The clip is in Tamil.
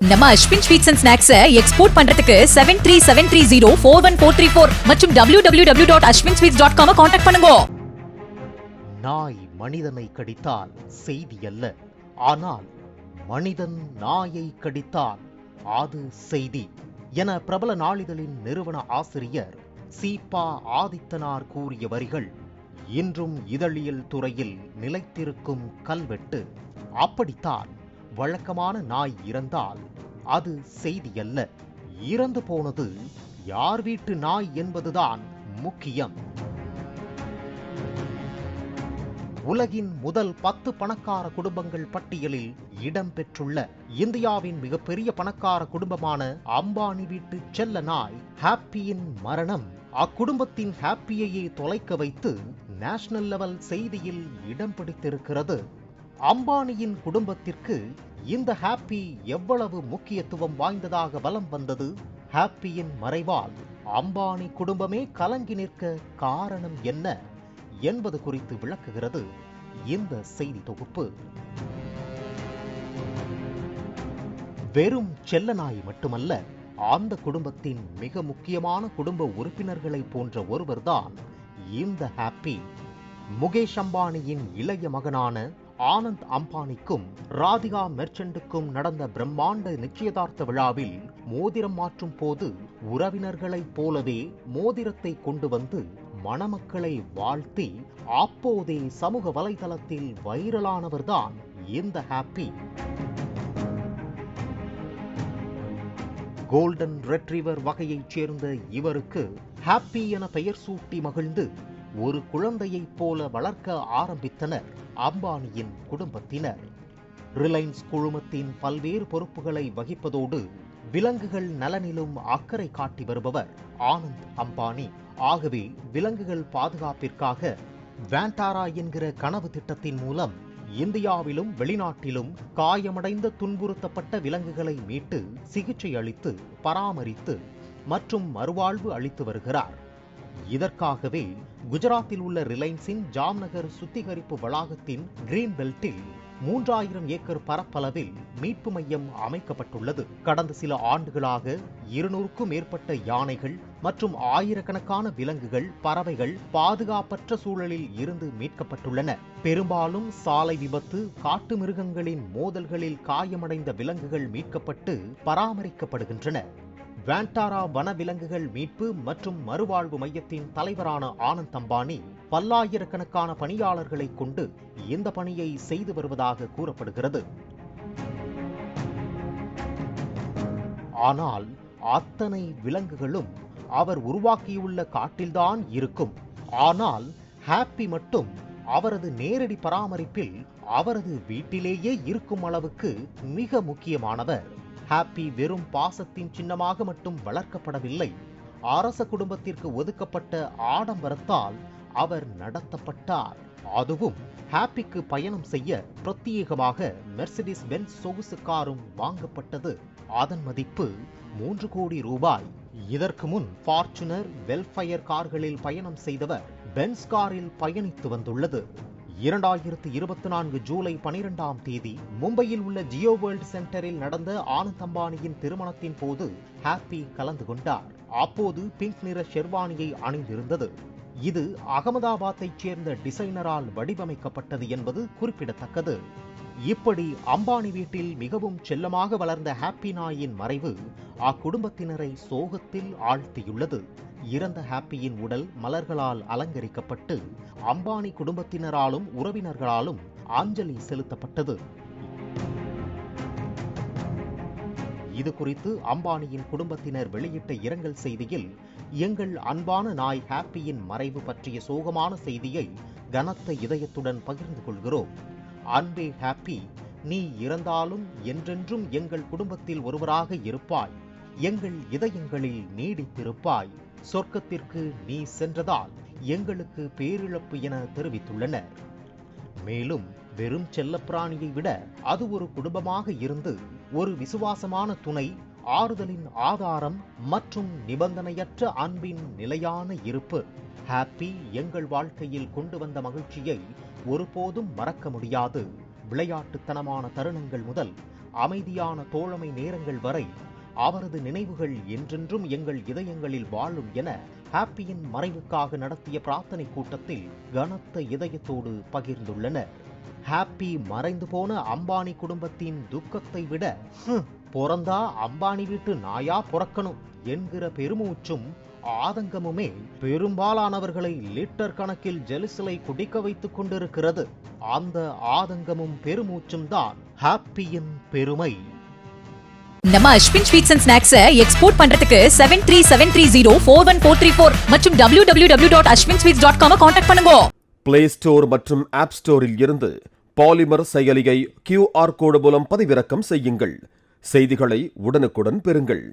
நம்ம அஸ்வின் ஸ்வீட்ஸ் அண்ட் ஸ்நாக்ஸை எக்ஸ்போர்ட் பண்றதுக்கு 7373041434 மற்றும் www.ashwinsweets.com கான்டாக்ட் பண்ணுங்க. நாய் மனிதனை கடித்தால் செய்தி அல்ல, ஆனால் மனிதன் நாயை கடித்தால் அது செய்தி என பிரபல நாளிதழின் நிறுவன ஆசிரியர் சீபா ஆதித்தனார் கூறிய வரிகள் இன்றும் இதழியல் துறையில் நிலைத்திருக்கும் கல்வெட்டு. அப்படித்தான் வழக்கமான நாய் இறந்தால் அது செய்தி அல்ல, இறந்து போனது யார் வீட்டு நாய் என்பதுதான் முக்கியம். உலகின் முதல் 10 பணக்கார குடும்பங்கள் பட்டியலில் இடம்பெற்றுள்ள இந்தியாவின் மிகப்பெரிய பணக்கார குடும்பமான அம்பானி வீட்டு செல்ல நாய் ஹாப்பியின் மரணம் அக்குடும்பத்தின் ஹாப்பியையே தொலைக்க வைத்து நேஷனல் லெவல் செய்தியில் இடம் பிடித்திருக்கிறது. அம்பானியின் குடும்பத்திற்கு இந்த ஹாப்பி எவ்வளவு முக்கியத்துவம் வாய்ந்ததாக வலம் வந்தது? ஹாப்பியின் மறைவால் அம்பானி குடும்பமே கலங்கி நிற்க காரணம் என்ன என்பது குறித்து விளக்குகிறது இந்த செய்தி தொகுப்பு. வெறும் செல்லநாய் மட்டுமல்ல, அந்த குடும்பத்தின் மிக முக்கியமான குடும்ப உறுப்பினர்களை போன்ற ஒருவர்தான் இந்த ஹாப்பி. முகேஷ் அம்பானியின் இளைய மகனான ஆனந்த் அம்பானிக்கும் ராதிகா மெர்ச்சண்டுக்கும் நடந்த பிரம்மாண்ட நிச்சயதார்த்த விழாவில் மோதிரம் மாற்றும் போது உறவினர்களைப் போலவே மோதிரத்தை கொண்டு வந்து மணமக்களை வாழ்த்தி அப்போதே சமூக வலைதளத்தில் வைரலானவர்தான் இந்த ஹாப்பி. கோல்டன் ரெட்ரீவர் வகையைச் சேர்ந்த இவருக்கு ஹாப்பி என பெயர் சூட்டி மகிழ்ந்து ஒரு குழந்தையைப் போல வளர்க்க ஆரம்பித்தனர் அம்பானியின் குடும்பத்தினர். ரிலையன்ஸ் குழுமத்தின் பல்வேறு பொறுப்புகளை வகிப்பதோடு விலங்குகள் நலனிலும் அக்கறை காட்டி வருபவர் ஆனந்த் அம்பானி. ஆகவே விலங்குகள் பாதுகாப்பிற்காக வேண்டாரா என்கிற கனவு திட்டத்தின் மூலம் இந்தியாவிலும் வெளிநாட்டிலும் காயமடைந்த துன்புறுத்தப்பட்ட விலங்குகளை மீட்டு சிகிச்சை அளித்து பராமரித்து மற்றும் மறுவாழ்வு அளித்து வருகிறார். இதற்காகவே குஜராத்தில் உள்ள ரிலையன்ஸின் ஜாம்நகர் சுத்திகரிப்பு வளாகத்தின் கிரீன் பெல்ட்டில் 3000 ஏக்கர் பரப்பளவில் மீட்பு மையம் அமைக்கப்பட்டுள்ளது. கடந்த சில ஆண்டுகளாக 200க்கும் மேற்பட்ட யானைகள் மற்றும் ஆயிரக்கணக்கான விலங்குகள், பறவைகள் பாதுகாப்பற்ற சூழலில் இருந்து மீட்கப்பட்டுள்ளன. பெரும்பாலும் சாலை விபத்து, காட்டு மிருகங்களின் மோதல்களில் காயமடைந்த விலங்குகள் மீட்கப்பட்டு பராமரிக்கப்படுகின்றன. வேண்டாரா வனவிலங்குகள் மீட்பு மற்றும் மறுவாழ்வு மையத்தின் தலைவரான ஆனந்த் அம்பானி பல்லாயிரக்கணக்கான பணியாளர்களை கொண்டு இந்த பணியை செய்து வருவதாக கூறப்படுகிறது. ஆனால் அத்தனை விலங்குகளும் அவர் உருவாக்கியுள்ள காட்டில்தான் இருக்கும். ஆனால் ஹாப்பி மட்டும் அவரது நேரடி பராமரிப்பில் அவரது வீட்டிலேயே இருக்கும் அளவுக்கு மிக முக்கியமானவர். ஹாப்பி வெறும் பாசத்தின் சின்னமாக மட்டும் வளர்க்கப்படவில்லை, அரச குடும்பத்திற்கு ஒதுக்கப்பட்ட ஆடம்பரத்தால் அவர் நடத்தப்பட்டார். அதுவும் ஹாப்பிக்கு பயணம் செய்ய பிரத்யேகமாக மெர்சிடிஸ் பென்ஸ் சொகுசு காரும் வாங்கப்பட்டது. அதன் மதிப்பு 3 கோடி ரூபாய். இதற்கு முன் ஃபார்ச்சுனர், வெல்ஃபயர் கார்களில் பயணம் செய்தவர் பென்ஸ் காரில் பயணித்து வந்துள்ளது. 2024 ஜூலை 12ஆம் தேதி மும்பையில் உள்ள ஜியோ வேர்ல்ட் சென்டரில் நடந்த ஆனந்த் அம்பானியின் திருமணத்தின் போது ஹாப்பி கலந்து கொண்டார். அப்போது பிங்க் நிற ஷெர்வானியை அணிந்திருந்தது. இது அகமதாபாத்தைச் சேர்ந்த டிசைனரால் வடிவமைக்கப்பட்டது என்பது குறிப்பிடத்தக்கது. இப்படி அம்பானி வீட்டில் மிகவும் செல்லமாக வளர்ந்த ஹாப்பி நாயின் மறைவு அக்குடும்பத்தினரை சோகத்தில் ஆழ்த்தியுள்ளது. இறந்த ஹாப்பியின் உடல் மலர்களால் அலங்கரிக்கப்பட்டு அம்பானி குடும்பத்தினராலும் உறவினர்களாலும் அஞ்சலி செலுத்தப்பட்டது. இது குறித்து அம்பானியின் குடும்பத்தினர் வெளியிட்ட இரங்கல் செய்தியில், எங்கள் அன்பான நாய் ஹாப்பியின் மறைவு பற்றிய சோகமான செய்தியை கனத்த இதயத்துடன் பகிர்ந்து கொள்கிறோம். அன்பே ஹாப்பி, நீ இறந்தாலும் என்றென்றும் எங்கள் குடும்பத்தில் ஒருவராக இருப்பாய், எங்கள் இதயங்களில் நீடித்திருப்பாய். சொர்க்கத்திற்கு நீ சென்றதால் எங்களுக்கு பேரிழப்பு என தெரிவித்துள்ளனர். மேலும் வெறும் செல்லப்பிராணியை விட அது ஒரு குடும்பமாக இருந்து ஒரு விசுவாசமான துணை, ஆறுதலின் ஆதாரம் மற்றும் நிபந்தனையற்ற அன்பின் நிலையான இருப்பு. ஹாப்பி எங்கள் வாழ்க்கையில் கொண்டு வந்த மகிழ்ச்சியை ஒருபோதும் மறக்க முடியாது. விளையாட்டுத்தனமான தருணங்கள் முதல் அமைதியான தோழமை நேரங்கள் வரை அவரது நினைவுகள் என்றென்றும் எங்கள் இதயங்களில் வாழும் என ஹாப்பியின் மறைவுக்காக நடத்திய பிரார்த்தனை கூட்டத்தில் கனத்த இதயத்தோடு பகிர்ந்துள்ளனர். ஹாப்பி மறைந்து போன அம்பானி குடும்பத்தின் துக்கத்தை விட பிறந்தா அம்பானி வீட்டு நாயா பிறக்கணும் என்கிற பெருமூச்சும் ஆதங்கமுமே பெரும்பாலானவர்களை லிட்டர் கணக்கில் ஜெலிசிலை குடிக்க வைத்துக் கொண்டிருக்கிறது. அந்த ஆதங்கமும் பெருமூச்சும் தான் ஹாப்பியின் பெருமை. நம்ம Ashwin sweets and snacks export பண்றதுக்கு 7370414434 மற்றும் www.ashwinsweets.com கான்டாக்ட் பண்ணுங்க. பிளே ஸ்டோர் மற்றும் ஆப் ஸ்டோரில் இருந்து பாலிமர் செயலியை QR கோடு மூலம் பதிவிறக்கம் செய்யுங்கள். செய்திகளை உடனுக்குடன் பெறுங்கள்.